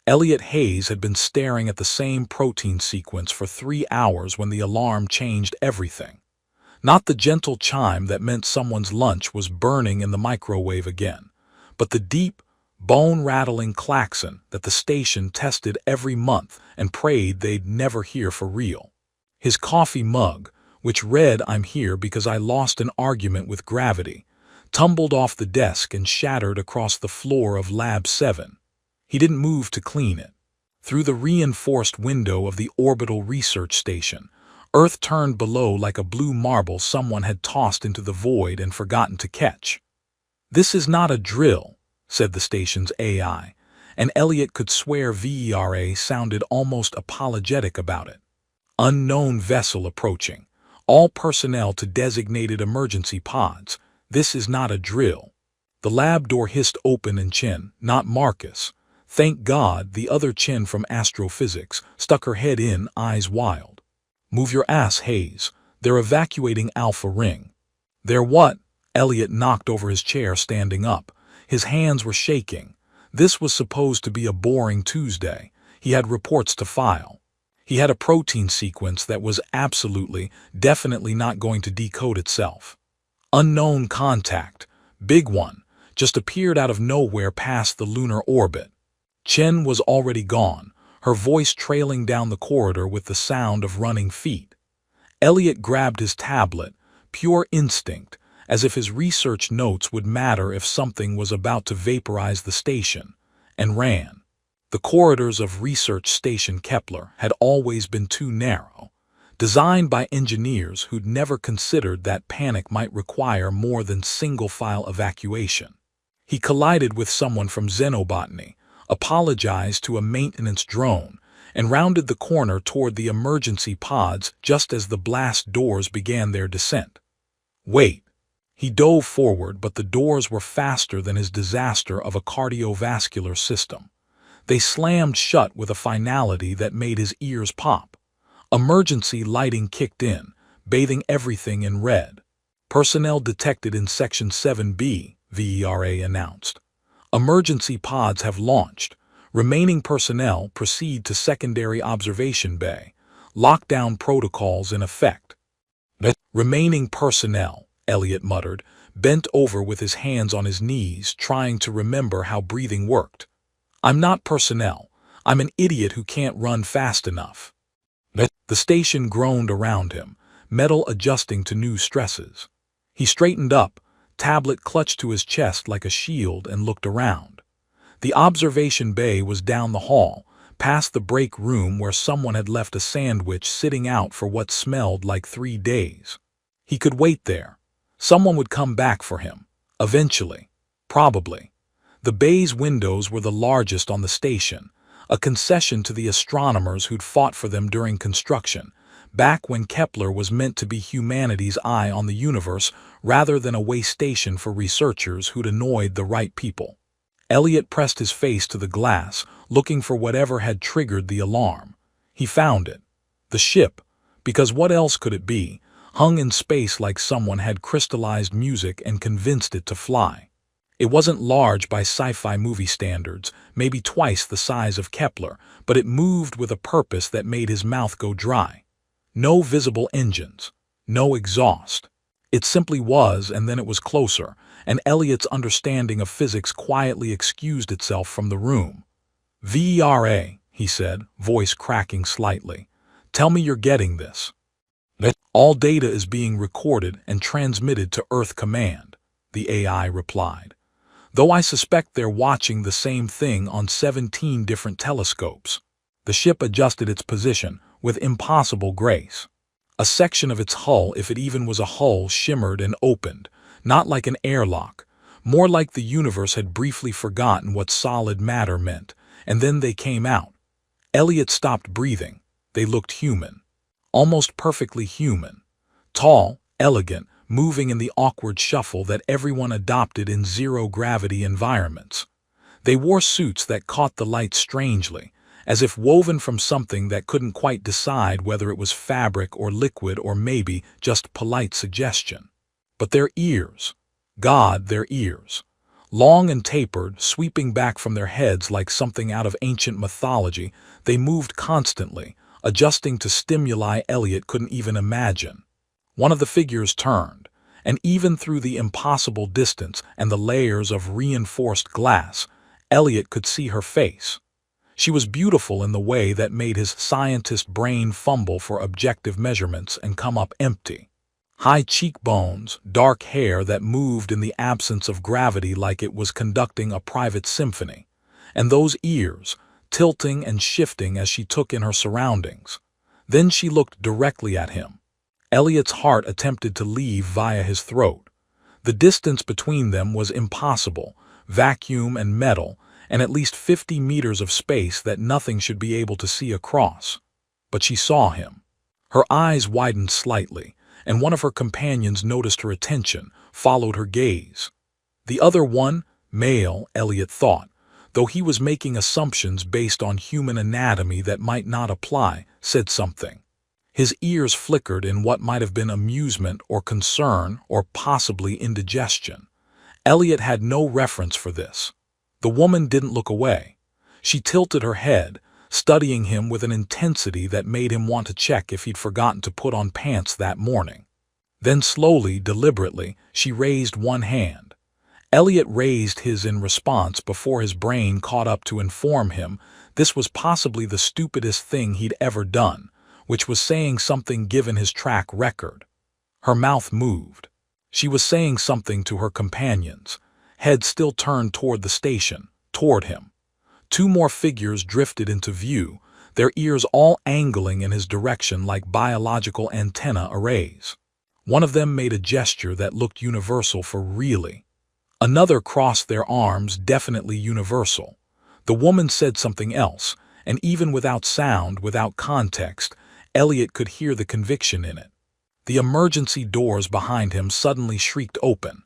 Elliot Hayes had been staring at the same protein sequence for 3 hours when the alarm changed everything. Not the gentle chime that meant someone's lunch was burning in the microwave again, but the deep, bone-rattling klaxon that the station tested every month and prayed they'd never hear for real. His coffee mug, which read "I'm here because I lost an argument with gravity," tumbled off the desk and shattered across the floor of Lab 7. He didn't move to clean it. Through the reinforced window of the orbital research station, Earth turned below like a blue marble someone had tossed into the void and forgotten to catch. "This is not a drill," said the station's AI, and Elliot could swear VERA sounded almost apologetic about it. "Unknown vessel approaching. All personnel to designated emergency pods. This is not a drill." The lab door hissed open and Chin, not Marcus, thank God, the other Chin from astrophysics, stuck her head in, eyes wild. "Move your ass, Hayes. They're evacuating Alpha Ring." "They're what?" Elliot knocked over his chair, standing up. His hands were shaking. This was supposed to be a boring Tuesday. He had reports to file. He had a protein sequence that was absolutely, definitely not going to decode itself. Unknown contact. Big one. Just appeared out of nowhere past the lunar orbit. Chen was already gone, her voice trailing down the corridor with the sound of running feet. Elliot grabbed his tablet, pure instinct, as if his research notes would matter if something was about to vaporize the station, and ran. The corridors of Research Station Kepler had always been too narrow, designed by engineers who'd never considered that panic might require more than single-file evacuation. He collided with someone from Xenobotany, apologized to a maintenance drone, and rounded the corner toward the emergency pods just as the blast doors began their descent. "Wait." He dove forward, but the doors were faster than his disaster of a cardiovascular system. They slammed shut with a finality that made his ears pop. Emergency lighting kicked in, bathing everything in red. "Personnel detected in Section 7B, VERA announced. "Emergency pods have launched. Remaining personnel proceed to secondary observation bay. Lockdown protocols in effect." "Remaining personnel," Elliot muttered, bent over with his hands on his knees, trying to remember how breathing worked. "I'm not personnel. I'm an idiot who can't run fast enough." The station groaned around him, metal adjusting to new stresses. He straightened up, tablet clutched to his chest like a shield, and looked around. The observation bay was down the hall, past the break room where someone had left a sandwich sitting out for what smelled like 3 days. He could wait there. Someone would come back for him. Eventually. Probably. The bay's windows were the largest on the station, a concession to the astronomers who'd fought for them during construction, back when Kepler was meant to be humanity's eye on the universe rather than a way station for researchers who'd annoyed the right people. Elliot pressed his face to the glass, looking for whatever had triggered the alarm. He found it. The ship, because what else could it be, hung in space like someone had crystallized music and convinced it to fly. It wasn't large by sci-fi movie standards, maybe twice the size of Kepler, but it moved with a purpose that made his mouth go dry. No visible engines. No exhaust. It simply was, and then it was closer, and Elliot's understanding of physics quietly excused itself from the room. "VERA," he said, voice cracking slightly. "Tell me you're getting this." "All data is being recorded and transmitted to Earth Command," the AI replied. "Though I suspect they're watching the same thing on 17 different telescopes." The ship adjusted its position with impossible grace. A section of its hull, if it even was a hull, shimmered and opened, not like an airlock, more like the universe had briefly forgotten what solid matter meant, and then they came out. Elliot stopped breathing. They looked human. Almost perfectly human. Tall, elegant, moving in the awkward shuffle that everyone adopted in zero-gravity environments. They wore suits that caught the light strangely, as if woven from something that couldn't quite decide whether it was fabric or liquid or maybe just polite suggestion. But their ears. God, their ears. Long and tapered, sweeping back from their heads like something out of ancient mythology, they moved constantly, adjusting to stimuli Elliot couldn't even imagine. One of the figures turned, and even through the impossible distance and the layers of reinforced glass, Elliot could see her face. She was beautiful in the way that made his scientist brain fumble for objective measurements and come up empty. High cheekbones, dark hair that moved in the absence of gravity like it was conducting a private symphony, and those ears, tilting and shifting as she took in her surroundings. Then she looked directly at him. Elliot's heart attempted to leave via his throat. The distance between them was impossible, vacuum and metal, and at least 50 meters of space that nothing should be able to see across. But she saw him. Her eyes widened slightly, and one of her companions noticed her attention, followed her gaze. The other one, male, Elliot thought, though he was making assumptions based on human anatomy that might not apply, said something. His ears flickered in what might have been amusement or concern or possibly indigestion. Elliot had no reference for this. The woman didn't look away. She tilted her head, studying him with an intensity that made him want to check if he'd forgotten to put on pants that morning. Then slowly, deliberately, she raised one hand. Elliot raised his in response before his brain caught up to inform him this was possibly the stupidest thing he'd ever done, which was saying something given his track record. Her mouth moved. She was saying something to her companions, head still turned toward the station, toward him. Two more figures drifted into view, their ears all angling in his direction like biological antenna arrays. One of them made a gesture that looked universal for really. Another crossed their arms, definitely universal. The woman said something else, and even without sound, without context, Elliot could hear the conviction in it. The emergency doors behind him suddenly shrieked open.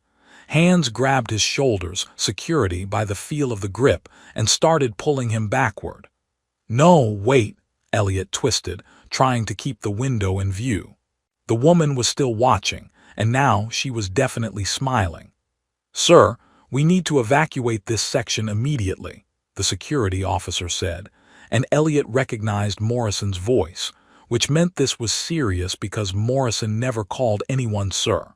Hands grabbed his shoulders, security by the feel of the grip, and started pulling him backward. No, wait, Elliot twisted, trying to keep the window in view. The woman was still watching, and now she was definitely smiling. "Sir, we need to evacuate this section immediately," the security officer said, and Elliot recognized Morrison's voice, which meant this was serious because Morrison never called anyone sir.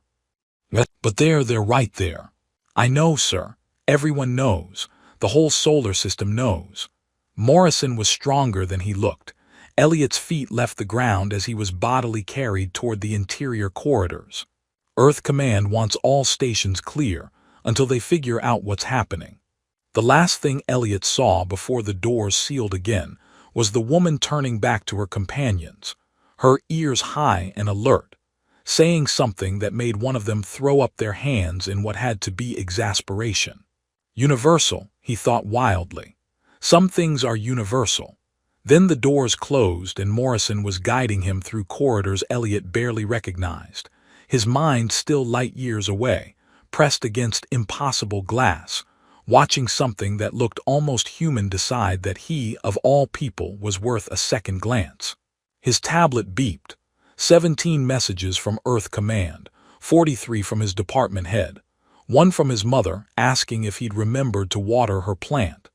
"But they're right there." "I know, sir. Everyone knows. The whole solar system knows." Morrison was stronger than he looked. Elliot's feet left the ground as he was bodily carried toward the interior corridors. Earth Command wants all stations clear until they figure out what's happening. The last thing Elliot saw before the doors sealed again was the woman turning back to her companions, her ears high and alert, saying something that made one of them throw up their hands in what had to be exasperation. Universal, he thought wildly. Some things are universal. Then the doors closed and Morrison was guiding him through corridors Elliot barely recognized, his mind still light years away, pressed against impossible glass, watching something that looked almost human decide that he, of all people, was worth a second glance. His tablet beeped. 17 messages from Earth Command, 43 from his department head, one from his mother asking if he'd remembered to water her plant.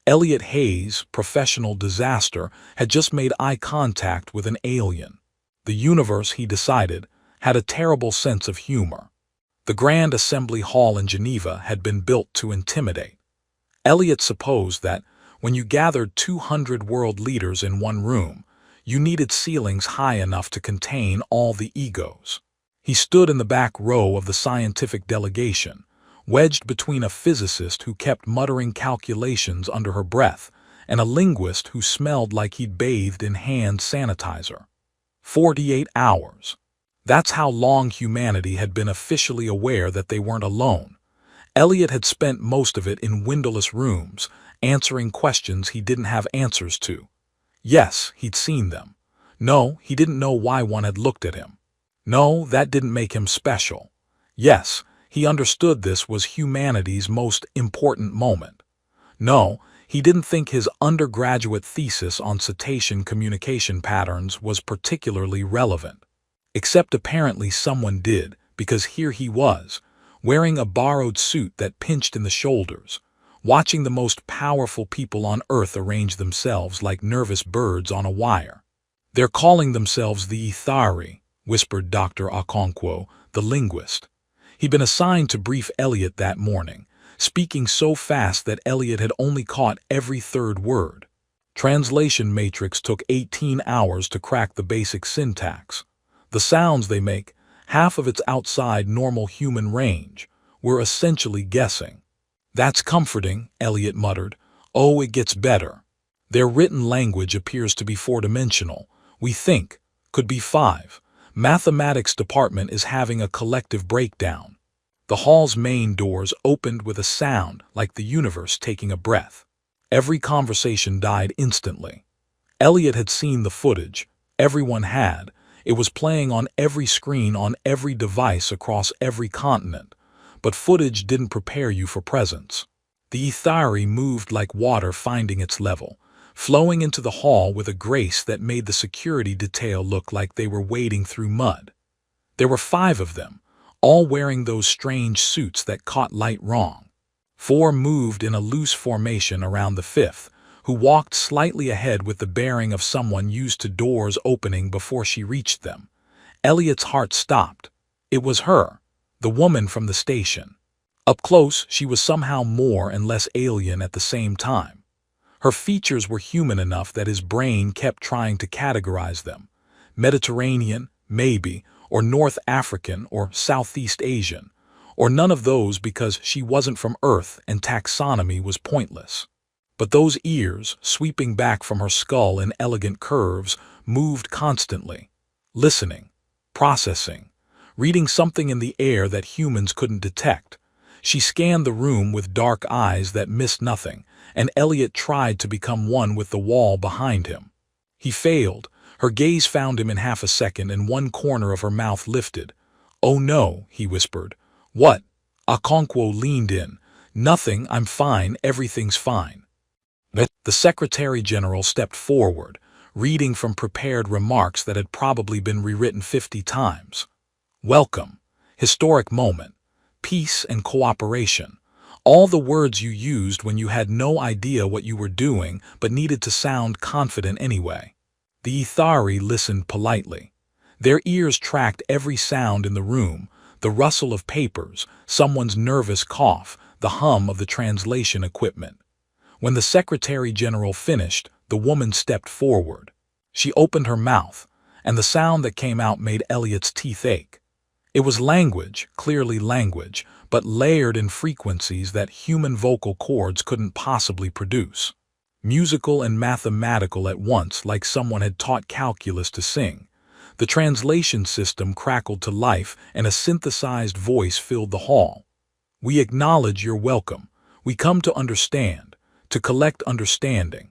Elliot Hayes, professional disaster, had just made eye contact with an alien. The universe, he decided, had a terrible sense of humor. The Grand Assembly Hall in Geneva had been built to intimidate. Elliot supposed that, when you gathered 200 world leaders in one room, you needed ceilings high enough to contain all the egos. He stood in the back row of the scientific delegation, wedged between a physicist who kept muttering calculations under her breath and a linguist who smelled like he'd bathed in hand sanitizer. 48 hours. That's how long humanity had been officially aware that they weren't alone. Elliot had spent most of it in windowless rooms, answering questions he didn't have answers to. Yes, he'd seen them. No, he didn't know why one had looked at him. No, that didn't make him special. Yes, he understood this was humanity's most important moment. No, he didn't think his undergraduate thesis on cetacean communication patterns was particularly relevant. Except apparently someone did, because here he was, wearing a borrowed suit that pinched in the shoulders, watching the most powerful people on Earth arrange themselves like nervous birds on a wire. "They're calling themselves the Ithari," whispered Dr. Okonkwo, the linguist. He'd been assigned to brief Elliot that morning, speaking so fast that Elliot had only caught every third word. Translation Matrix took 18 hours to crack the basic syntax. The sounds they make, half of its outside normal human range, were essentially guessing. "That's comforting," Elliot muttered. "Oh, it gets better. Their written language appears to be four-dimensional. We think, could be five. Mathematics department is having a collective breakdown." The hall's main doors opened with a sound like the universe taking a breath. Every conversation died instantly. Elliot had seen the footage. Everyone had. It was playing on every screen on every device across every continent. But footage didn't prepare you for presence. The Ithari moved like water finding its level, flowing into the hall with a grace that made the security detail look like they were wading through mud. There were 5 of them, all wearing those strange suits that caught light wrong. 4 moved in a loose formation around the 5th, who walked slightly ahead with the bearing of someone used to doors opening before she reached them. Elliot's heart stopped. It was her, the woman from the station. Up close, she was somehow more and less alien at the same time. Her features were human enough that his brain kept trying to categorize them. Mediterranean, maybe, or North African or Southeast Asian, or none of those because she wasn't from Earth and taxonomy was pointless. But those ears, sweeping back from her skull in elegant curves, moved constantly, listening, processing, reading something in the air that humans couldn't detect. She scanned the room with dark eyes that missed nothing, and Elliot tried to become one with the wall behind him. He failed. Her gaze found him in half a second and one corner of her mouth lifted. "Oh no," he whispered. "What?" Okonkwo leaned in. "Nothing, I'm fine, everything's fine." The Secretary General stepped forward, reading from prepared remarks that had probably been rewritten 50 times. "Welcome. Historic moment. Peace and cooperation. All the words you used when you had no idea what you were doing but needed to sound confident anyway." The Ithari listened politely. Their ears tracked every sound in the room, the rustle of papers, someone's nervous cough, the hum of the translation equipment. When the Secretary General finished, the woman stepped forward. She opened her mouth, and the sound that came out made Elliot's teeth ache. It was language, clearly language, but layered in frequencies that human vocal cords couldn't possibly produce. Musical and mathematical at once, like someone had taught calculus to sing. The translation system crackled to life and a synthesized voice filled the hall. "We acknowledge your welcome. We come to understand, to collect understanding."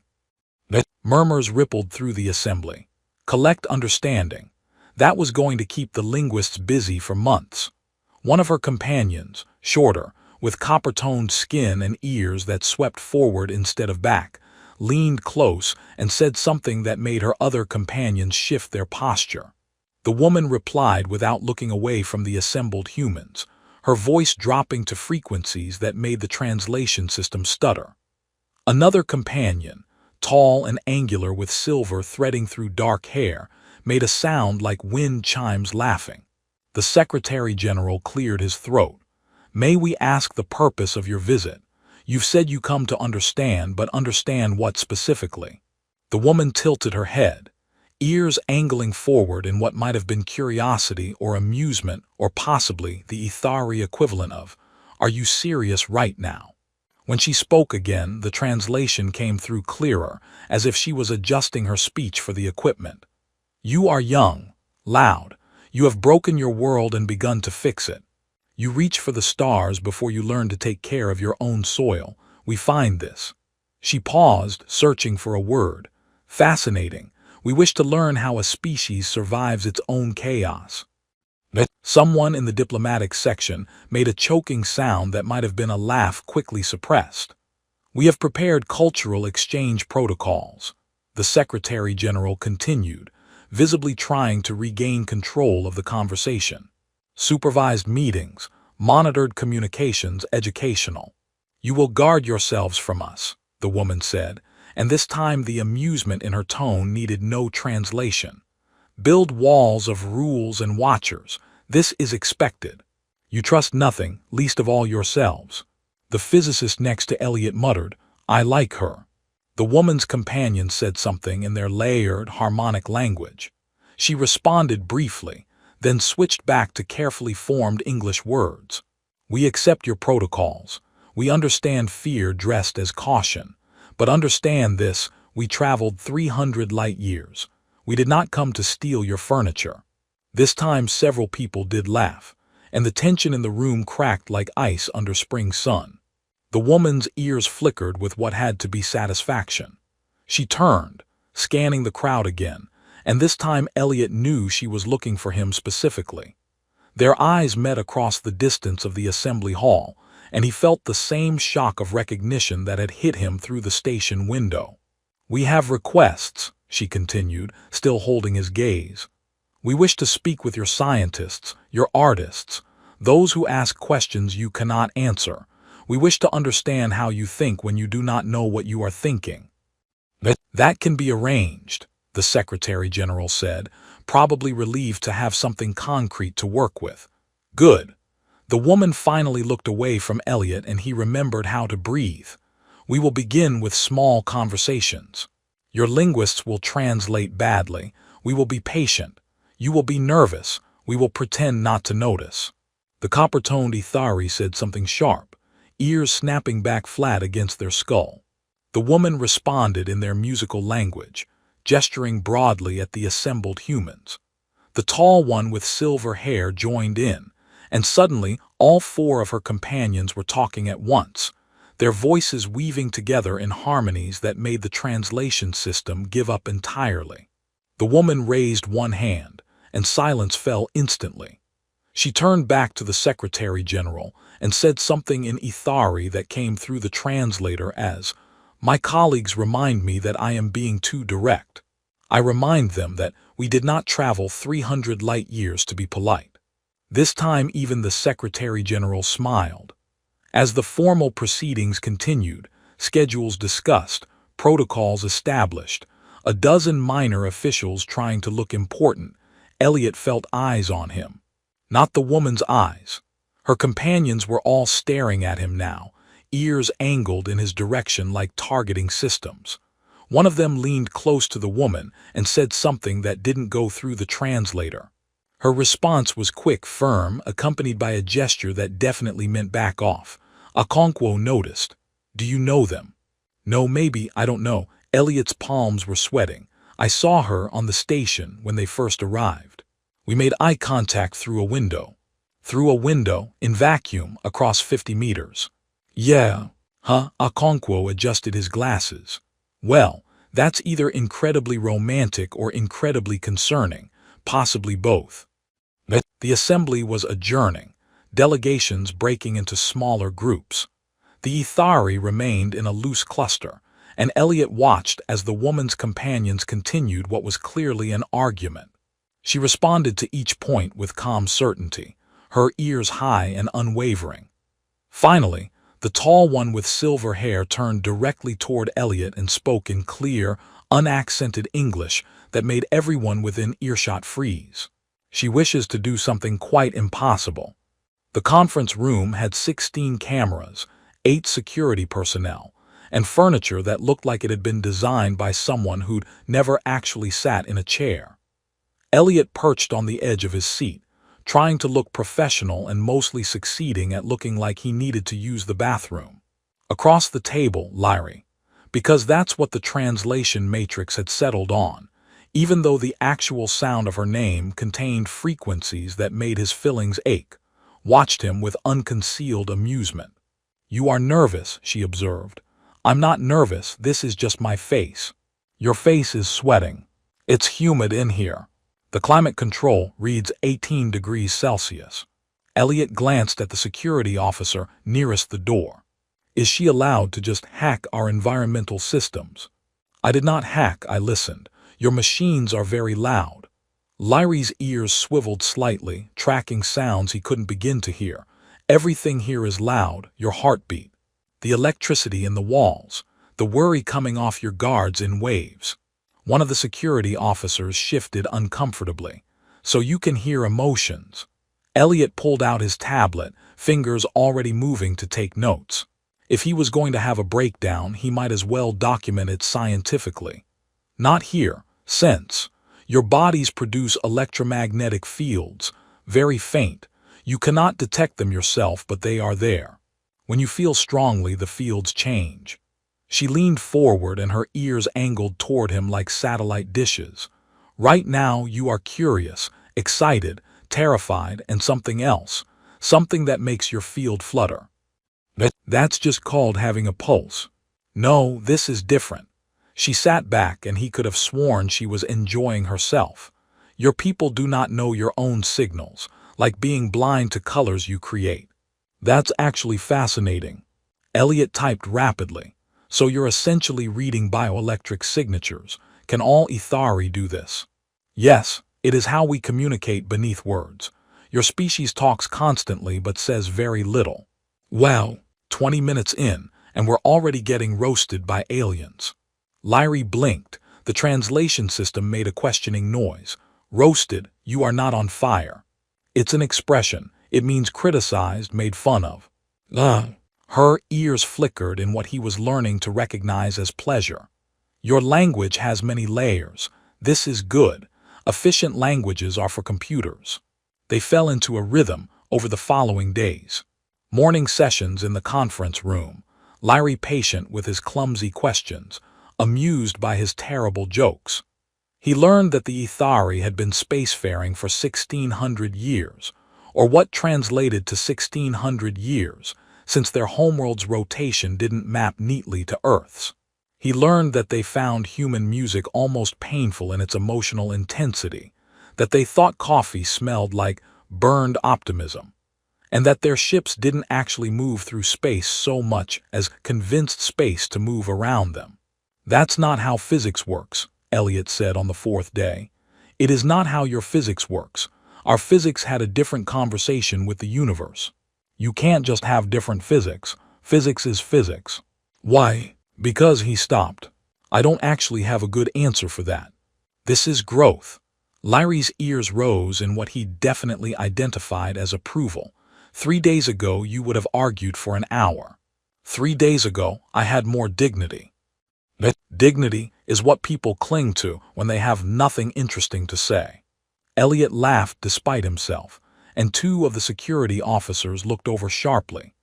Murmurs rippled through the assembly. Collect understanding. That was going to keep the linguists busy for months. One of her companions, shorter, with copper-toned skin and ears that swept forward instead of back, leaned close and said something that made her other companions shift their posture. The woman replied without looking away from the assembled humans, her voice dropping to frequencies that made the translation system stutter. Another companion, tall and angular with silver threading through dark hair, made a sound like wind chimes laughing. The Secretary General cleared his throat. "May we ask the purpose of your visit? You've said you come to understand, but understand what specifically?" The woman tilted her head, ears angling forward in what might have been curiosity or amusement or possibly the Ithari equivalent of, "Are you serious right now?" When she spoke again, the translation came through clearer, as if she was adjusting her speech for the equipment. "You are young, loud. You have broken your world and begun to fix it. You reach for the stars before you learn to take care of your own soil. We find this." She paused, searching for a word. "Fascinating. We wish to learn how a species survives its own chaos." Someone in the diplomatic section made a choking sound that might have been a laugh quickly suppressed. "We have prepared cultural exchange protocols," the Secretary General continued, visibly trying to regain control of the conversation. "Supervised meetings, Monitored communications educational. You will guard yourselves from us, the woman said, and this time the amusement in her tone needed no translation. Build walls of rules and watchers. This is expected. You trust nothing, least of all yourselves. The physicist next to Elliot muttered, I like her. The woman's companion said something in their layered, harmonic language. She responded briefly, then switched back to carefully formed English words. We accept your protocols. We understand fear dressed as caution. But understand this, we traveled 300 light years. We did not come to steal your furniture. This time several people did laugh, and the tension in the room cracked like ice under spring sun. The woman's ears flickered with what had to be satisfaction. She turned, scanning the crowd again, and this time Elliot knew she was looking for him specifically. Their eyes met across the distance of the assembly hall, and he felt the same shock of recognition that had hit him through the station window. We have requests, she continued, still holding his gaze. We wish to speak with your scientists, your artists, those who ask questions you cannot answer. We wish to understand how you think when you do not know what you are thinking. That can be arranged, the Secretary General said, probably relieved to have something concrete to work with. Good. The woman finally looked away from Elliot and he remembered how to breathe. We will begin with small conversations. Your linguists will translate badly. We will be patient. You will be nervous. We will pretend not to notice. The copper-toned Ithari said something sharp, ears snapping back flat against their skull. The woman responded in their musical language, gesturing broadly at the assembled humans. The tall one with silver hair joined in, and suddenly all four of her companions were talking at once, their voices weaving together in harmonies that made the translation system give up entirely. The woman raised one hand, and silence fell instantly. She turned back to the Secretary General and said something in Ithari that came through the translator as, My colleagues remind me that I am being too direct. I remind them that we did not travel 300 light years to be polite. This time even the Secretary General smiled. As the formal proceedings continued, schedules discussed, protocols established, a dozen minor officials trying to look important, Elliot felt eyes on him. Not the woman's eyes. Her companions were all staring at him now, ears angled in his direction like targeting systems. One of them leaned close to the woman and said something that didn't go through the translator. Her response was quick, firm, accompanied by a gesture that definitely meant back off. Okonkwo noticed. Do you know them? No, maybe, I don't know. Elliot's palms were sweating. I saw her on the station when they first arrived. We made eye contact through a window. Through a window, in vacuum, across 50 meters. Yeah. Huh? Okonkwo adjusted his glasses. Well, that's either incredibly romantic or incredibly concerning, possibly both. The assembly was adjourning, delegations breaking into smaller groups. The Ithari remained in a loose cluster, and Elliot watched as the woman's companions continued what was clearly an argument. She responded to each point with calm certainty, her ears high and unwavering. Finally, the tall one with silver hair turned directly toward Elliot and spoke in clear, unaccented English that made everyone within earshot freeze. She wishes to do something quite impossible. The conference room had 16 cameras, 8 security personnel, and furniture that looked like it had been designed by someone who'd never actually sat in a chair. Elliot perched on the edge of his seat, trying to look professional and mostly succeeding at looking like he needed to use the bathroom. Across the table, Lyrie, because that's what the translation matrix had settled on, even though the actual sound of her name contained frequencies that made his fillings ache, watched him with unconcealed amusement. You are nervous, she observed. I'm not nervous, this is just my face. Your face is sweating. It's humid in here. The climate control reads 18 degrees Celsius. Elliot glanced at the security officer nearest the door. Is she allowed to just hack our environmental systems? I did not hack, I listened. Your machines are very loud. Lyrie's ears swiveled slightly, tracking sounds he couldn't begin to hear. Everything here is loud, your heartbeat, the electricity in the walls, the worry coming off your guards in waves. One of the security officers shifted uncomfortably. So you can hear emotions. Elliot pulled out his tablet, fingers already moving to take notes. If he was going to have a breakdown, he might as well document it scientifically. Not here. Sense. Your bodies produce electromagnetic fields, very faint. You cannot detect them yourself, but they are there. When you feel strongly, the fields change. She leaned forward and her ears angled toward him like satellite dishes. Right now, you are curious, excited, terrified, and something else, something that makes your field flutter. That's just called having a pulse. No, this is different. She sat back and he could have sworn she was enjoying herself. Your people do not know your own signals, like being blind to colors you create. That's actually fascinating. Elliot typed rapidly. So you're essentially reading bioelectric signatures. Can all Ithari do this? Yes, it is how we communicate beneath words. Your species talks constantly but says very little. Wow, 20 minutes in, and we're already getting roasted by aliens. Lyrie blinked. The translation system made a questioning noise. Roasted, you are not on fire. It's an expression. It means criticized, made fun of. Her ears flickered in what he was learning to recognize as pleasure. Your language has many layers. This is good. Efficient languages are for computers. They fell into a rhythm over the following days. Morning sessions in the conference room. Lyrie patient with his clumsy questions, amused by his terrible jokes. He learned that the Ithari had been spacefaring for 1,600 years, or what translated to 1,600 years, since their homeworld's rotation didn't map neatly to Earth's. He learned that they found human music almost painful in its emotional intensity, that they thought coffee smelled like burned optimism, and that their ships didn't actually move through space so much as convinced space to move around them. That's not how physics works, Elliot said on the fourth day. It is not how your physics works. Our physics had a different conversation with the universe. You can't just have different physics. Physics is physics. Why? Because he stopped. I don't actually have a good answer for that. This is growth. Lyrie's ears rose in what he definitely identified as approval. 3 days ago, you would have argued for an hour. 3 days ago, I had more dignity. Dignity is what people cling to when they have nothing interesting to say. Elliot laughed despite himself, and 2 of the security officers looked over sharply.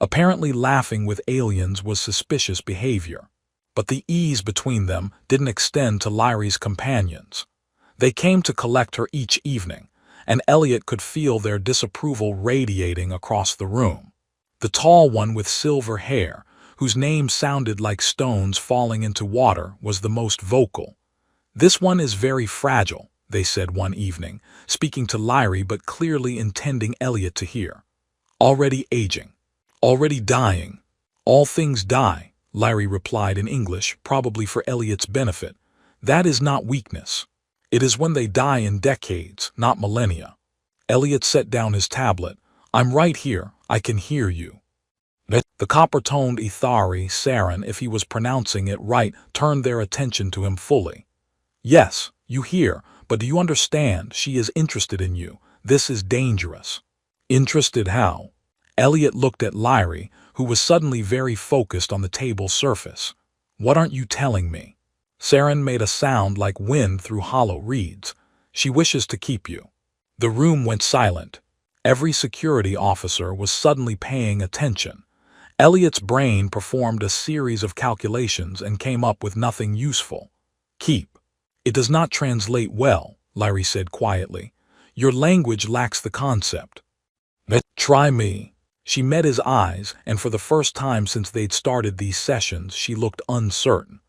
Apparently laughing with aliens was suspicious behavior, but the ease between them didn't extend to Lyrie's companions. They came to collect her each evening, and Elliot could feel their disapproval radiating across the room. The tall one with silver hair, whose name sounded like stones falling into water, was the most vocal. This one is very fragile, they said one evening, speaking to Lyrie but clearly intending Elliot to hear. Already aging. Already dying. All things die, Lyrie replied in English, probably for Elliot's benefit. That is not weakness. It is when they die in decades, not millennia. Elliot set down his tablet. I'm right here. I can hear you. The copper-toned Ithari, Saren, if he was pronouncing it right, turned their attention to him fully. Yes, you hear, but do you understand? She is interested in you. This is dangerous. Interested how? Elliot looked at Lyrie, who was suddenly very focused on the table's surface. What aren't you telling me? Saren made a sound like wind through hollow reeds. She wishes to keep you. The room went silent. Every security officer was suddenly paying attention. Elliot's brain performed a series of calculations and came up with nothing useful. Keep. It does not translate well, Lyrie said quietly. Your language lacks the concept. Try me. She met his eyes, and for the first time since they'd started these sessions, she looked uncertain.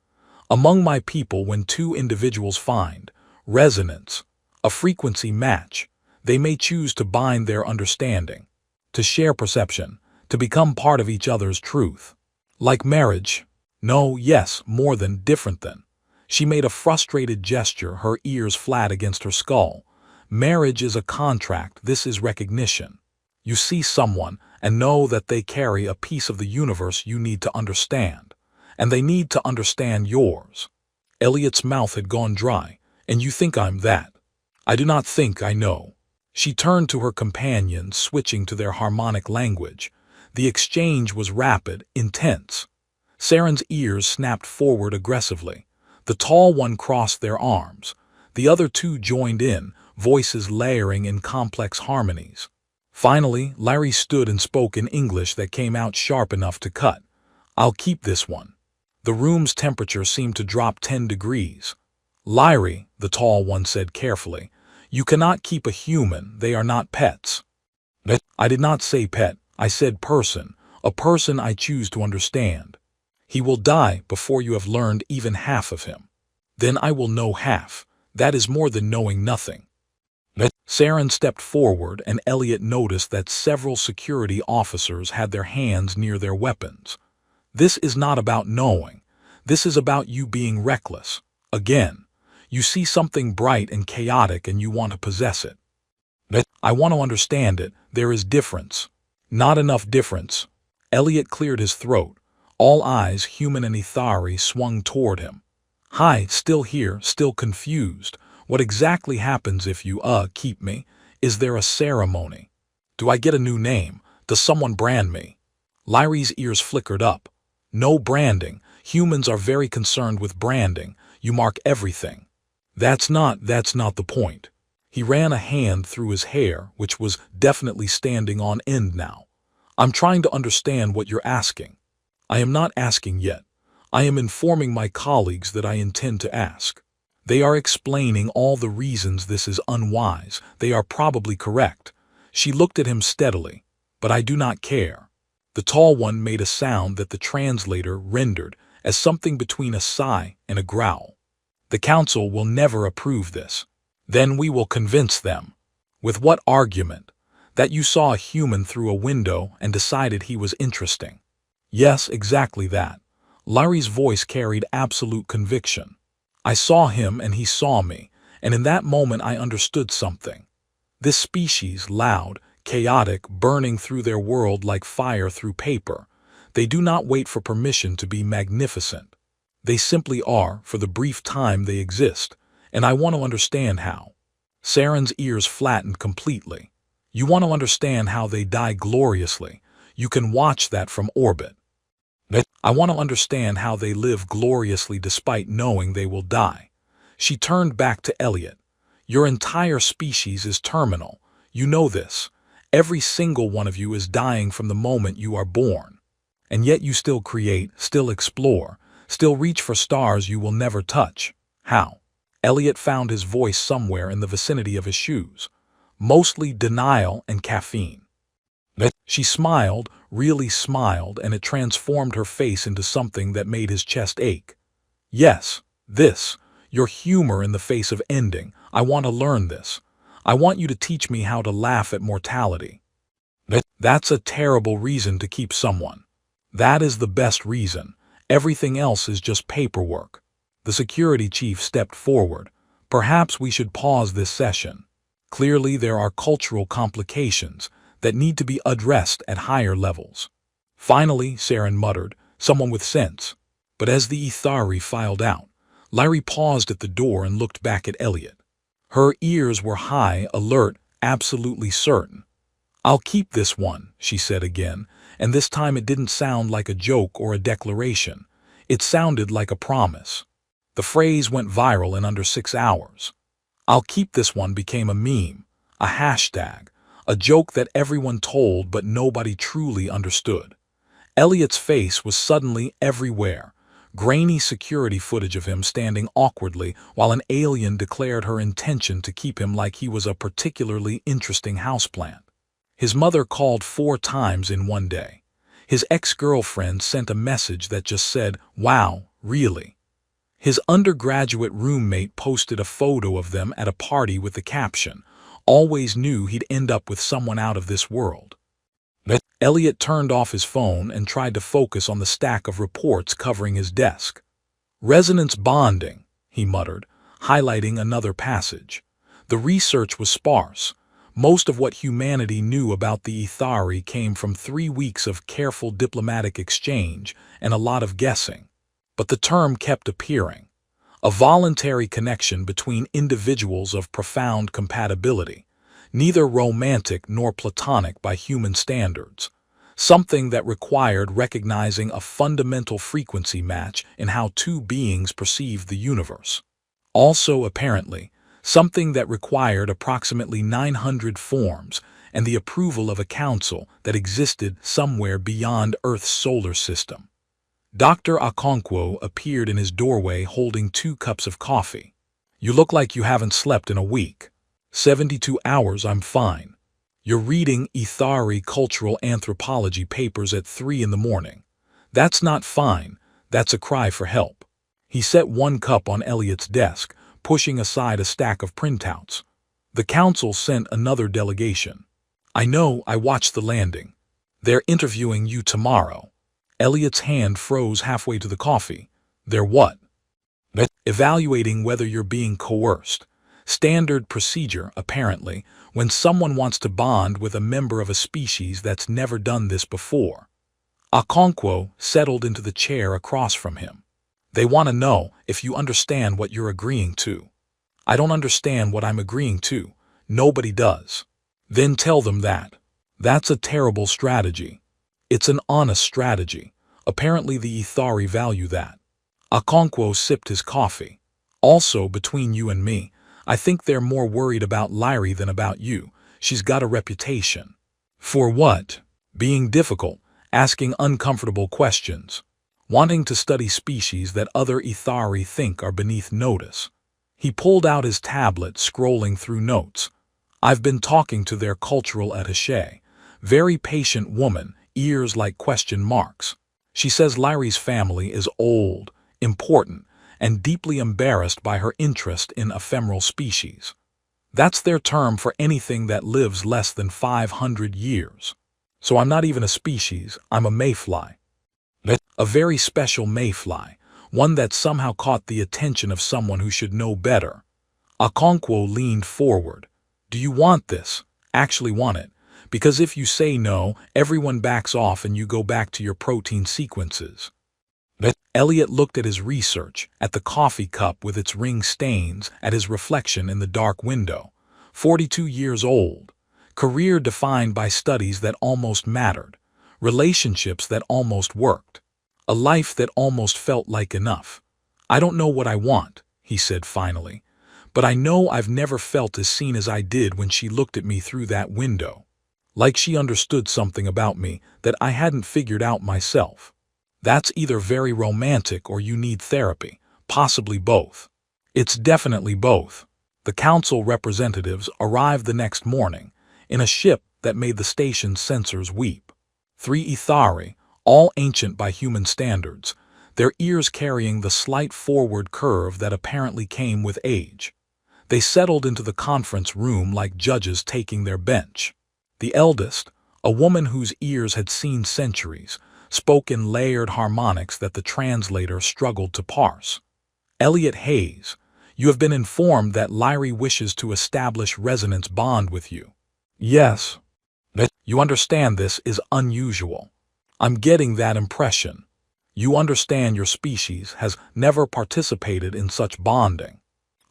Among my people, when 2 individuals find resonance, a frequency match, they may choose to bind their understanding, to share perception, to become part of each other's truth. Like marriage. No, yes, more than, different than. She made a frustrated gesture, her ears flat against her skull. Marriage is a contract, this is recognition. You see someone, and know that they carry a piece of the universe you need to understand, and they need to understand yours. Elliot's mouth had gone dry. And you think I'm that? I do not think I know. She turned to her companions, switching to their harmonic language. The exchange was rapid, intense. Saren's ears snapped forward aggressively. The tall one crossed their arms. The other two joined in, voices layering in complex harmonies. Finally, Larry stood and spoke in English that came out sharp enough to cut. I'll keep this one. The room's temperature seemed to drop 10 degrees. Larry, the tall one said carefully, you cannot keep a human, they are not pets. I did not say pet, I said person, a person I choose to understand. He will die before you have learned even half of him. Then I will know half. That is more than knowing nothing. Saren stepped forward, and Elliot noticed that several security officers had their hands near their weapons. This is not about knowing. This is about you being reckless. Again, you see something bright and chaotic and you want to possess it. I want to understand it. There is difference. Not enough difference. Elliot cleared his throat. All eyes, human and Ithari, swung toward him. Hi, still here, still confused. What exactly happens if you, keep me? Is there a ceremony? Do I get a new name? Does someone brand me? Larry's ears flickered up. No branding. Humans are very concerned with branding. You mark everything. That's not the point. He ran a hand through his hair, which was definitely standing on end now. I'm trying to understand what you're asking. I am not asking yet. I am informing my colleagues that I intend to ask. They are explaining all the reasons this is unwise. They are probably correct. She looked at him steadily. But I do not care. The tall one made a sound that the translator rendered as something between a sigh and a growl. The council will never approve this. Then we will convince them. With what argument? That you saw a human through a window and decided he was interesting. Yes, exactly that. Larry's voice carried absolute conviction. I saw him and he saw me, and in that moment I understood something. This species, loud, chaotic, burning through their world like fire through paper. They do not wait for permission to be magnificent. They simply are, for the brief time they exist, and I want to understand how. Saren's ears flattened completely. You want to understand how they die gloriously. You can watch that from orbit. I want to understand how they live gloriously despite knowing they will die. She turned back to Elliot. Your entire species is terminal. You know this. Every single one of you is dying from the moment you are born. And yet you still create, still explore, still reach for stars you will never touch. How? Elliot found his voice somewhere in the vicinity of his shoes. Mostly denial and caffeine. She smiled, really smiled, and it transformed her face into something that made his chest ache. Yes, this, your humor in the face of ending. I want to learn this. I want you to teach me how to laugh at mortality. That's a terrible reason to keep someone. That is the best reason. Everything else is just paperwork. The security chief stepped forward. Perhaps we should pause this session. Clearly there are cultural complications that need to be addressed at higher levels. Finally, Saren muttered, someone with sense. But as the Ithari filed out, Larry paused at the door and looked back at Elliot. Her ears were high, alert, absolutely certain. I'll keep this one, she said again, and this time it didn't sound like a joke or a declaration. It sounded like a promise. The phrase went viral in under 6 hours. I'll keep this one became a meme, a hashtag, a joke that everyone told but nobody truly understood. Elliot's face was suddenly everywhere. Grainy security footage of him standing awkwardly while an alien declared her intention to keep him like he was a particularly interesting houseplant. His mother called 4 times in one day. His ex-girlfriend sent a message that just said, "Wow, really?" His undergraduate roommate posted a photo of them at a party with the caption, "Always knew he'd end up with someone out of this world." Elliot turned off his phone and tried to focus on the stack of reports covering his desk. Resonance bonding, he muttered, highlighting another passage. The research was sparse, Most of what humanity knew about the Ithari came from 3 weeks of careful diplomatic exchange and a lot of guessing. But the term kept appearing. A voluntary connection between individuals of profound compatibility, neither romantic nor platonic by human standards. Something that required recognizing a fundamental frequency match in how two beings perceived the universe. Also, apparently, something that required approximately 900 forms and the approval of a council that existed somewhere beyond Earth's solar system. Dr. Okonkwo appeared in his doorway holding 2 cups of coffee. "You look like you haven't slept in a week." 72 hours, I'm fine. "You're reading Ithari cultural anthropology papers at 3 in the morning. That's not fine, that's a cry for help." He set 1 cup on Elliot's desk, pushing aside a stack of printouts. "The council sent another delegation." "I know, I watched the landing. They're interviewing you tomorrow." Elliot's hand froze halfway to the coffee. "They're what?" "Evaluating whether you're being coerced. Standard procedure, apparently, when someone wants to bond with a member of a species that's never done this before." Okonkwo settled into the chair across from him. "They want to know if you understand what you're agreeing to." "I don't understand what I'm agreeing to. Nobody does." "Then tell them that." "That's a terrible strategy." "It's an honest strategy. Apparently the Ithari value that." Okonkwo sipped his coffee. "Also, between you and me, I think they're more worried about Lyri than about you. She's got a reputation." "For what?" "Being difficult, asking uncomfortable questions. Wanting to study species that other Ithari think are beneath notice." He pulled out his tablet, scrolling through notes. "I've been talking to their cultural attaché. Very patient woman, ears like question marks. She says Lyri's family is old, important, and deeply embarrassed by her interest in ephemeral species. That's their term for anything that lives less than 500 years. So I'm not even a species, I'm a mayfly. A very special mayfly, one that somehow caught the attention of someone who should know better." Okonkwo leaned forward. "Do you want this? Actually want it? Because if you say no, everyone backs off and you go back to your protein sequences." Elliot looked at his research, at the coffee cup with its ring stains, at his reflection in the dark window. 42 years old. Career defined by studies that almost mattered. Relationships that almost worked. A life that almost felt like enough. "I don't know what I want," he said finally, "but I know I've never felt as seen as I did when she looked at me through that window. Like she understood something about me that I hadn't figured out myself. That's either very romantic or you need therapy, possibly both." "It's definitely both." The council representatives arrived the next morning, in a ship that made the station's sensors weep. 3 Ithari, all ancient by human standards, their ears carrying the slight forward curve that apparently came with age. They settled into the conference room like judges taking their bench. The eldest, a woman whose ears had seen centuries, spoke in layered harmonics that the translator struggled to parse. "Elliot Hayes, you have been informed that Lyri wishes to establish resonance bond with you." "Yes." "You understand this is unusual." "I'm getting that impression." "You understand your species has never participated in such bonding."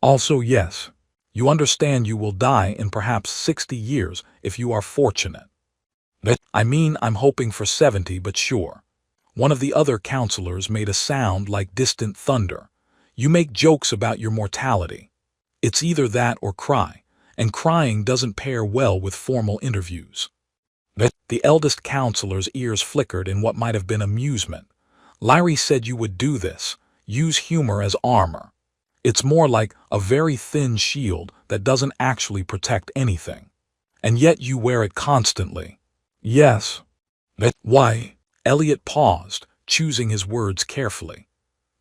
"Also yes." "You understand you will die in perhaps 60 years if you are fortunate." "I mean, I'm hoping for 70, but sure." One of the other counselors made a sound like distant thunder. "You make jokes about your mortality. It's either that or cry, and crying doesn't pair well with formal interviews." The eldest counselor's ears flickered in what might have been amusement. "Lyri said you would do this, use humor as armor. It's more like a very thin shield that doesn't actually protect anything. And yet you wear it constantly." "Yes." "Why?" Elliot paused, choosing his words carefully.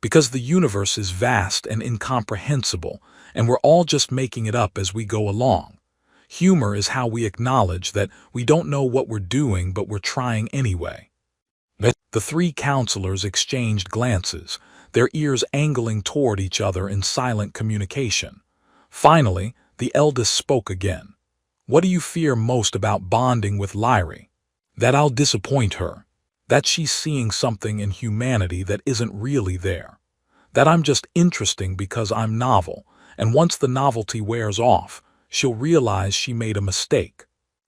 "Because the universe is vast and incomprehensible, and we're all just making it up as we go along. Humor is how we acknowledge that we don't know what we're doing, but we're trying anyway." The 3 counselors exchanged glances, their ears angling toward each other in silent communication. Finally, the eldest spoke again. What do you fear most about bonding with Lyrie? That I'll disappoint her. That she's seeing something in humanity that isn't really there. That I'm just interesting because I'm novel, and once the novelty wears off, she'll realize she made a mistake.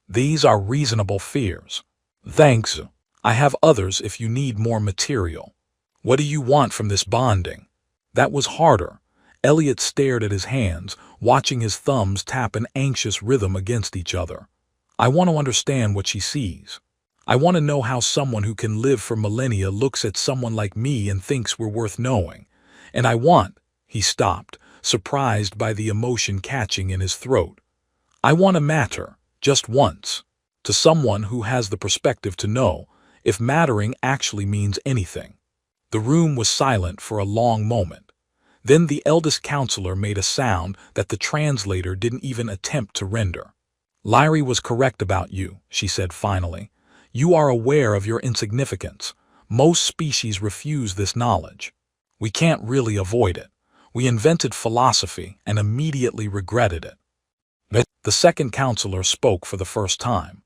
These are reasonable fears. Thanks. I have others if you need more material. What do you want from this bonding? That was harder. Elliot stared at his hands, watching his thumbs tap an anxious rhythm against each other. I want to understand what she sees. I want to know how someone who can live for millennia looks at someone like me and thinks we're worth knowing. And I want, he stopped, surprised by the emotion catching in his throat. I want to matter, just once, to someone who has the perspective to know if mattering actually means anything. The room was silent for a long moment. Then the eldest counselor made a sound that the translator didn't even attempt to render. Lyrie was correct about you, she said finally. You are aware of your insignificance. Most species refuse this knowledge. We can't really avoid it. We invented philosophy and immediately regretted it. But the second counselor spoke for the first time.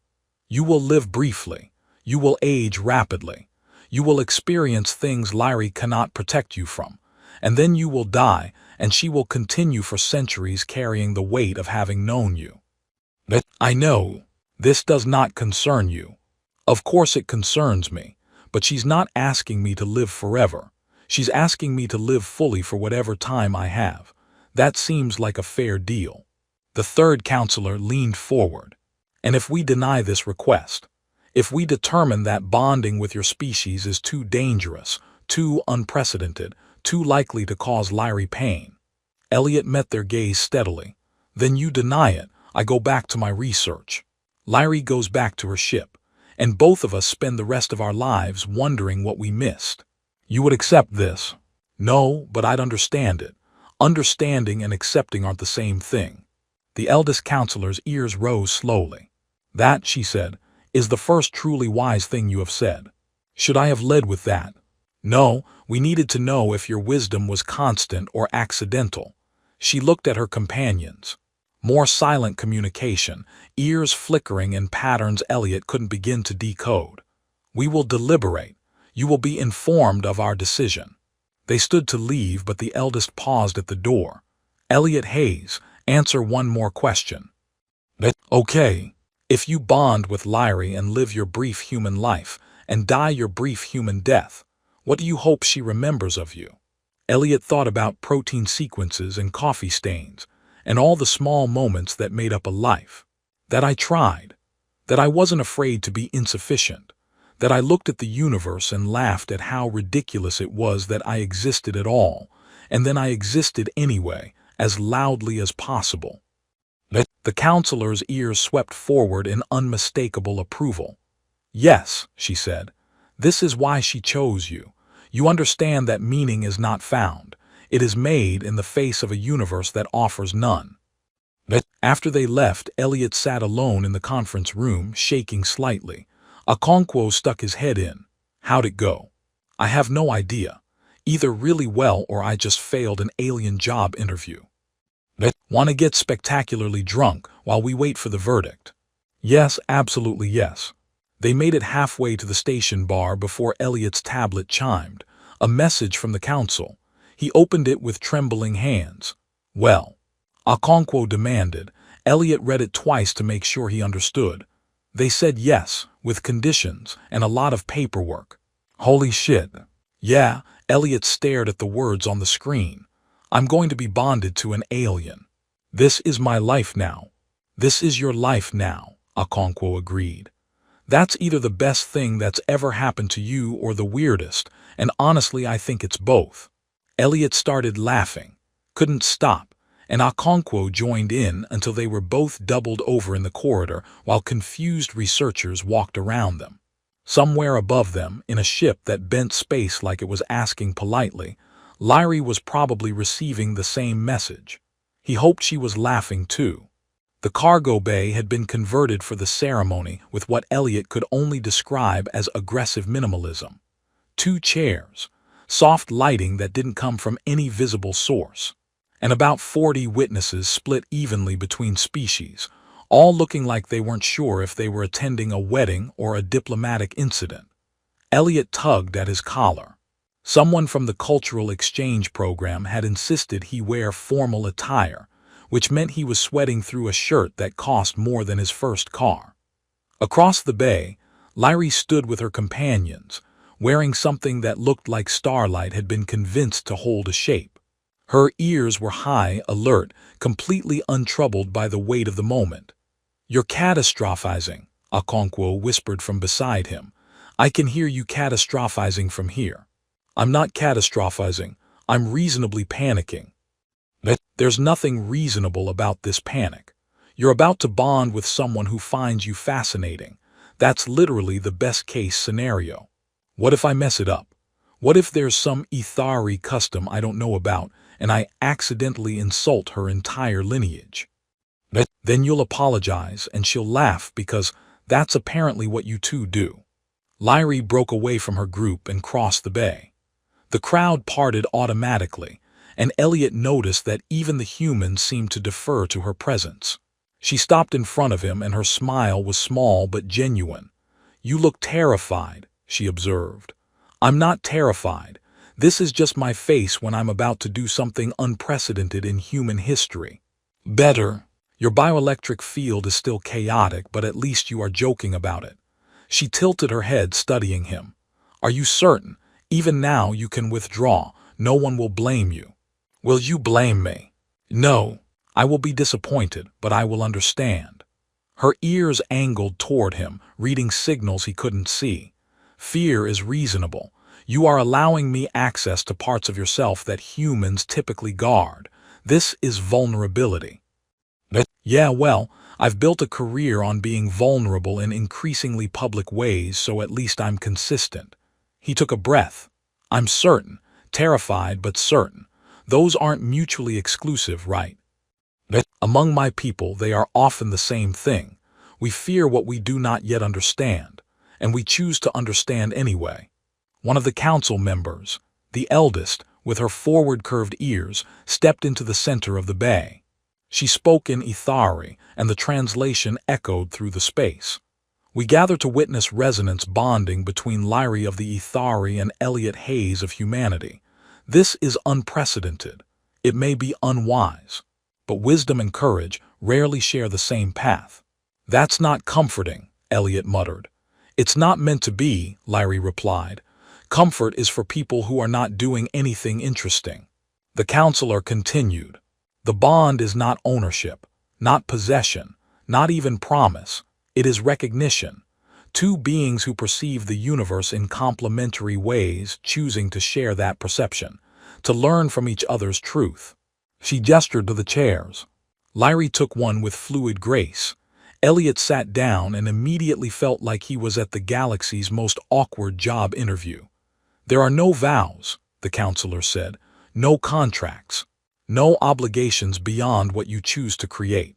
You will live briefly. You will age rapidly. You will experience things Lyrie cannot protect you from. And then you will die, and she will continue for centuries carrying the weight of having known you. But I know, this does not concern you. Of course it concerns me, but she's not asking me to live forever. She's asking me to live fully for whatever time I have. That seems like a fair deal. The third counselor leaned forward. And if we deny this request, if we determine that bonding with your species is too dangerous, too unprecedented, too likely to cause Lyrie pain. Elliot met their gaze steadily. Then you deny it. I go back to my research. Lyrie goes back to her ship. And both of us spend the rest of our lives wondering what we missed. You would accept this? No, but I'd understand it. Understanding and accepting aren't the same thing. The eldest counselor's ears rose slowly. That, she said, is the first truly wise thing you have said. Should I have led with that? No, we needed to know if your wisdom was constant or accidental. She looked at her companions. More silent communication, ears flickering in patterns Elliot couldn't begin to decode. We will deliberate. You will be informed of our decision. They stood to leave, but the eldest paused at the door. Elliot Hayes, answer one more question. Okay. If you bond with Lyrie and live your brief human life and die your brief human death, what do you hope she remembers of you? Elliot thought about protein sequences and coffee stains, and all the small moments that made up a life. That I tried. That I wasn't afraid to be insufficient. That I looked at the universe and laughed at how ridiculous it was that I existed at all, and then I existed anyway, as loudly as possible. The counselor's ears swept forward in unmistakable approval. Yes, she said. This is why she chose you. You understand that meaning is not found. It is made in the face of a universe that offers none. After they left, Elliot sat alone in the conference room, shaking slightly. Okonkwo stuck his head in. How'd it go? I have no idea. Either really well or I just failed an alien job interview. Want to get spectacularly drunk while we wait for the verdict? Yes, absolutely yes. They made it halfway to the station bar before Elliot's tablet chimed. A message from the council. He opened it with trembling hands. Well, Okonkwo demanded. Elliot read it twice to make sure he understood. They said yes, with conditions and a lot of paperwork. Holy shit. Yeah, Elliot stared at the words on the screen. I'm going to be bonded to an alien. This is my life now. This is your life now, Okonkwo agreed. That's either the best thing that's ever happened to you or the weirdest, and honestly I think it's both. Elliot started laughing, couldn't stop, and Okonkwo joined in until they were both doubled over in the corridor while confused researchers walked around them. Somewhere above them, in a ship that bent space like it was asking politely, Lyrie was probably receiving the same message. He hoped she was laughing too. The cargo bay had been converted for the ceremony with what Elliot could only describe as aggressive minimalism. 2 chairs, soft lighting that didn't come from any visible source, and about 40 witnesses split evenly between species, all looking like they weren't sure if they were attending a wedding or a diplomatic incident. Elliot tugged at his collar. Someone from the cultural exchange program had insisted he wear formal attire, which meant he was sweating through a shirt that cost more than his first car. Across the bay, Lyrie stood with her companions, wearing something that looked like starlight had been convinced to hold a shape. Her ears were high, alert, completely untroubled by the weight of the moment. "You're catastrophizing," Okonkwo whispered from beside him. "I can hear you catastrophizing from here." "I'm not catastrophizing. I'm reasonably panicking." "There's nothing reasonable about this panic. You're about to bond with someone who finds you fascinating. That's literally the best-case scenario. What if I mess it up? What if there's some Ithari custom I don't know about and I accidentally insult her entire lineage? Then you'll apologize and she'll laugh because that's apparently what you two do." Lyrie broke away from her group and crossed the bay. The crowd parted automatically, and Elliot noticed that even the humans seemed to defer to her presence. She stopped in front of him and her smile was small but genuine. "You look terrified," she observed. "I'm not terrified. This is just my face when I'm about to do something unprecedented in human history." "Better. Your bioelectric field is still chaotic, but at least you are joking about it." She tilted her head, studying him. "Are you certain? Even now you can withdraw. No one will blame you." "Will you blame me?" "No. I will be disappointed, but I will understand." Her ears angled toward him, reading signals he couldn't see. "Fear is reasonable. You are allowing me access to parts of yourself that humans typically guard. This is vulnerability." "Yeah, well, I've built a career on being vulnerable in increasingly public ways, so at least I'm consistent." He took a breath. "I'm certain, terrified but certain. Those aren't mutually exclusive, right? Among my people, they are often the same thing. We fear what we do not yet understand, and we choose to understand anyway." One of the council members, the eldest, with her forward-curved ears, stepped into the center of the bay. She spoke in Ithari, and the translation echoed through the space. "We gather to witness resonance bonding between Lyrie of the Ithari and Elliot Hayes of humanity. This is unprecedented. It may be unwise, but wisdom and courage rarely share the same path." "That's not comforting," Elliot muttered. "It's not meant to be," Lyrie replied. "Comfort is for people who are not doing anything interesting." The counselor continued. "The bond is not ownership, not possession, not even promise. It is recognition. Two beings who perceive the universe in complementary ways, choosing to share that perception, to learn from each other's truth." She gestured to the chairs. Lyrie took one with fluid grace. Elliot sat down and immediately felt like he was at the galaxy's most awkward job interview. "There are no vows," the counselor said, "no contracts, no obligations beyond what you choose to create.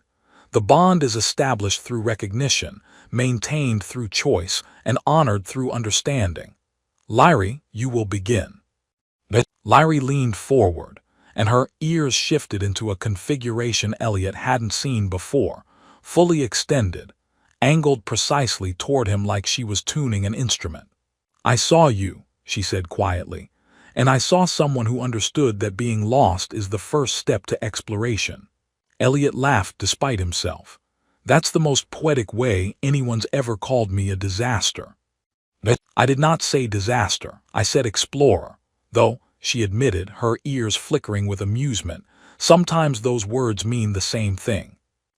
The bond is established through recognition, maintained through choice, and honored through understanding. Lyrie, you will begin." Lyrie leaned forward, and her ears shifted into a configuration Elliot hadn't seen before, fully extended, angled precisely toward him like she was tuning an instrument. "I saw you," she said quietly, "and I saw someone who understood that being lost is the first step to exploration." Elliot laughed despite himself. "That's the most poetic way anyone's ever called me a disaster." "I did not say disaster, I said explorer, though," she admitted, her ears flickering with amusement. "Sometimes those words mean the same thing.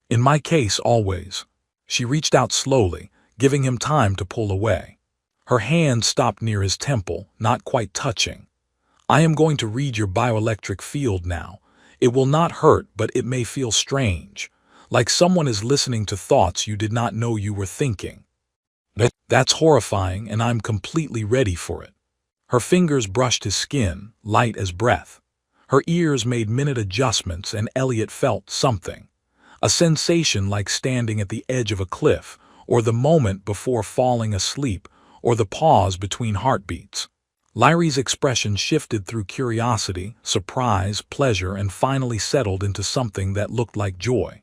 In my case, always." She reached out slowly, giving him time to pull away. Her hand stopped near his temple, not quite touching. "I am going to read your bioelectric field now. It will not hurt, but it may feel strange, like someone is listening to thoughts you did not know you were thinking." "That's horrifying, and I'm completely ready for it." Her fingers brushed his skin, light as breath. Her ears made minute adjustments, and Elliot felt something. A sensation like standing at the edge of a cliff, or the moment before falling asleep, or the pause between heartbeats. Lyrie's expression shifted through curiosity, surprise, pleasure, and finally settled into something that looked like joy.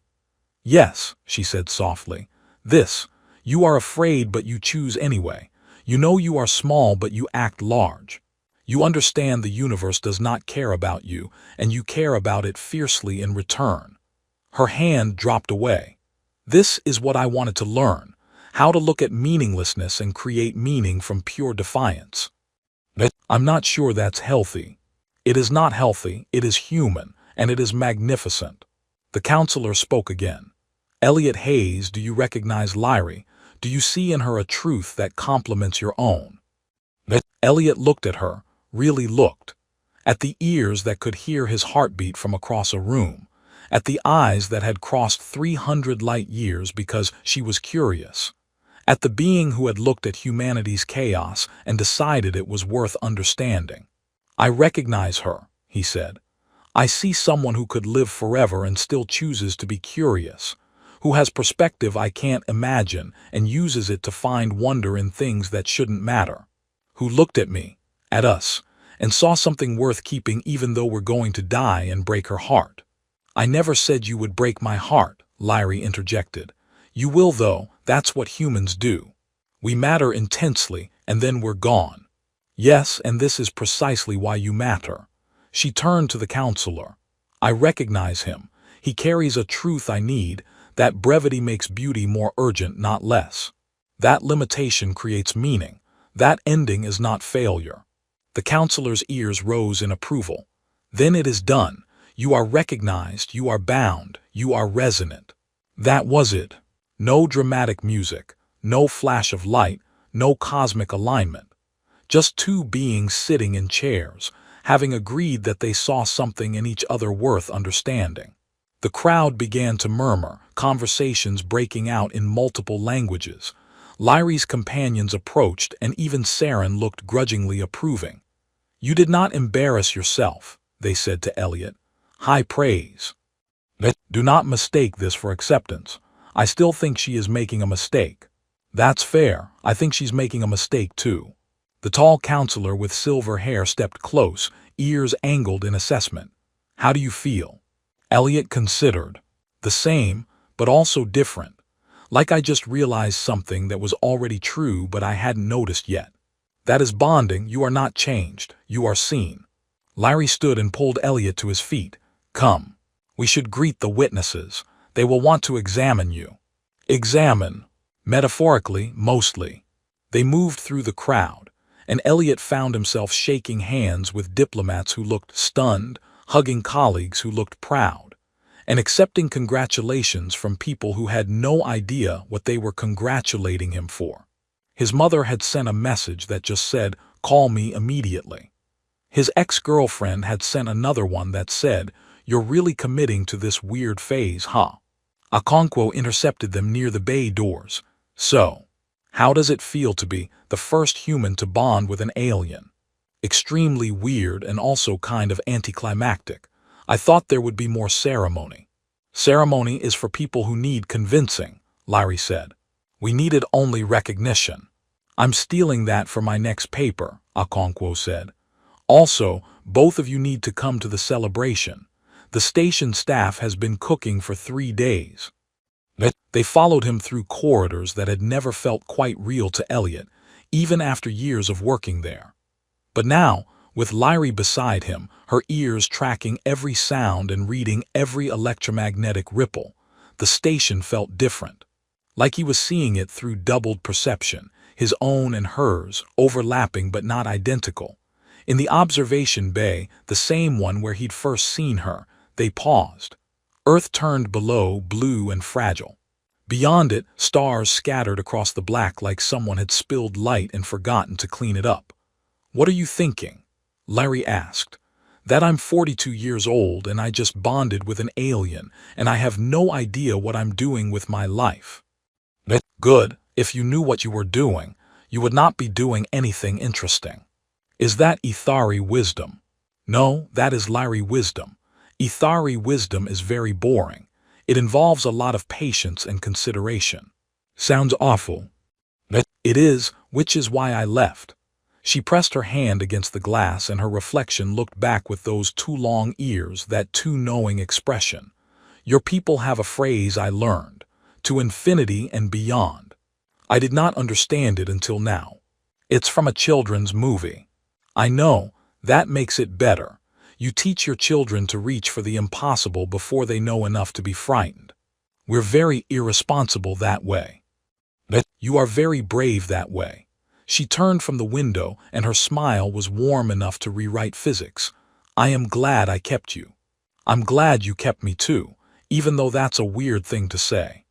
Yes, she said softly. This. You are afraid but you choose anyway. You know you are small but you act large. You understand the universe does not care about you, and you care about it fiercely in return. Her hand dropped away. This is what I wanted to learn. How to look at meaninglessness and create meaning from pure defiance. I'm not sure that's healthy. It is not healthy, it is human, and it is magnificent. The counselor spoke again. Elliot Hayes, do you recognize Lyrie? Do you see in her a truth that complements your own? Elliot looked at her, really looked. At the ears that could hear his heartbeat from across a room. At the eyes that had crossed 300 light years because she was curious. At the being who had looked at humanity's chaos and decided it was worth understanding. I recognize her, he said. I see someone who could live forever and still chooses to be curious, who has perspective I can't imagine and uses it to find wonder in things that shouldn't matter, who looked at me, at us, and saw something worth keeping even though we're going to die and break her heart. I never said you would break my heart, Lyrie interjected. You will though, that's what humans do. We matter intensely and then we're gone. Yes, and this is precisely why you matter. She turned to the counselor. I recognize him. He carries a truth I need. That brevity makes beauty more urgent, not less. That limitation creates meaning. That ending is not failure. The counselor's ears rose in approval. Then it is done. You are recognized, you are bound, you are resonant. That was it. No dramatic music, no flash of light, no cosmic alignment. Just two beings sitting in chairs, having agreed that they saw something in each other worth understanding. The crowd began to murmur, conversations breaking out in multiple languages. Lyrie's companions approached, and even Saren looked grudgingly approving. You did not embarrass yourself, they said to Elliot. High praise. Do not mistake this for acceptance. I still think she is making a mistake. That's fair. I think she's making a mistake too. The tall counselor with silver hair stepped close, ears angled in assessment. How do you feel? Elliot considered. The same, but also different. Like I just realized something that was already true but I hadn't noticed yet. That is bonding. You are not changed. You are seen. Lyrie stood and pulled Elliot to his feet. Come. We should greet the witnesses. They will want to examine you. Examine. Metaphorically, mostly. They moved through the crowd, and Elliot found himself shaking hands with diplomats who looked stunned, hugging colleagues who looked proud, and accepting congratulations from people who had no idea what they were congratulating him for. His mother had sent a message that just said, "Call me immediately." His ex-girlfriend had sent another one that said, "You're really committing to this weird phase, huh?" Okonkwo intercepted them near the bay doors. So, how does it feel to be the first human to bond with an alien? Extremely weird and also kind of anticlimactic. I thought there would be more ceremony. Ceremony is for people who need convincing, Lyrie said. We needed only recognition. I'm stealing that for my next paper, Okonkwo said. Also, both of you need to come to the celebration. The station staff has been cooking for 3 days. They followed him through corridors that had never felt quite real to Elliot, even after years of working there. But now, with Lyrie beside him, her ears tracking every sound and reading every electromagnetic ripple, the station felt different. Like he was seeing it through doubled perception, his own and hers, overlapping but not identical. In the observation bay, the same one where he'd first seen her, they paused. Earth turned below, blue and fragile. Beyond it, stars scattered across the black like someone had spilled light and forgotten to clean it up. What are you thinking? Lyrie asked. That I'm 42 years old and I just bonded with an alien and I have no idea what I'm doing with my life. Good. If you knew what you were doing, you would not be doing anything interesting. Is that Ithari wisdom? No, that is Lyrie wisdom. Ithari wisdom is very boring. It involves a lot of patience and consideration. Sounds awful. It is, which is why I left. She pressed her hand against the glass and her reflection looked back with those too long ears, that too knowing expression. Your people have a phrase I learned, to infinity and beyond. I did not understand it until now. It's from a children's movie. I know, that makes it better. You teach your children to reach for the impossible before they know enough to be frightened. We're very irresponsible that way. But you are very brave that way. She turned from the window, and her smile was warm enough to rewrite physics. I am glad I kept you. I'm glad you kept me too, even though that's a weird thing to say.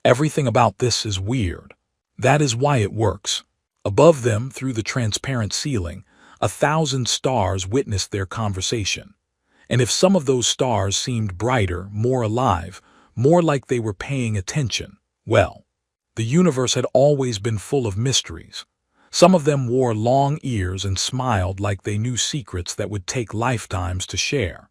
Everything about this is weird. That is why it works. Above them, through the transparent ceiling, 1,000 stars witnessed their conversation. And if some of those stars seemed brighter, more alive, more like they were paying attention, well, the universe had always been full of mysteries. Some of them wore long ears and smiled like they knew secrets that would take lifetimes to share.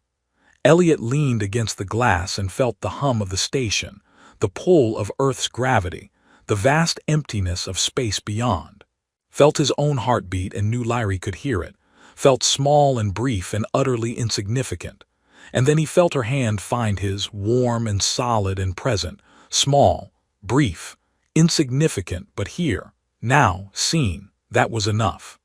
Elliot leaned against the glass and felt the hum of the station, the pull of Earth's gravity, the vast emptiness of space beyond. Felt his own heartbeat and knew Lyrie could hear it, felt small and brief and utterly insignificant. And then he felt her hand find his, warm and solid and present, small, brief, insignificant, but here, now, seen, that was enough.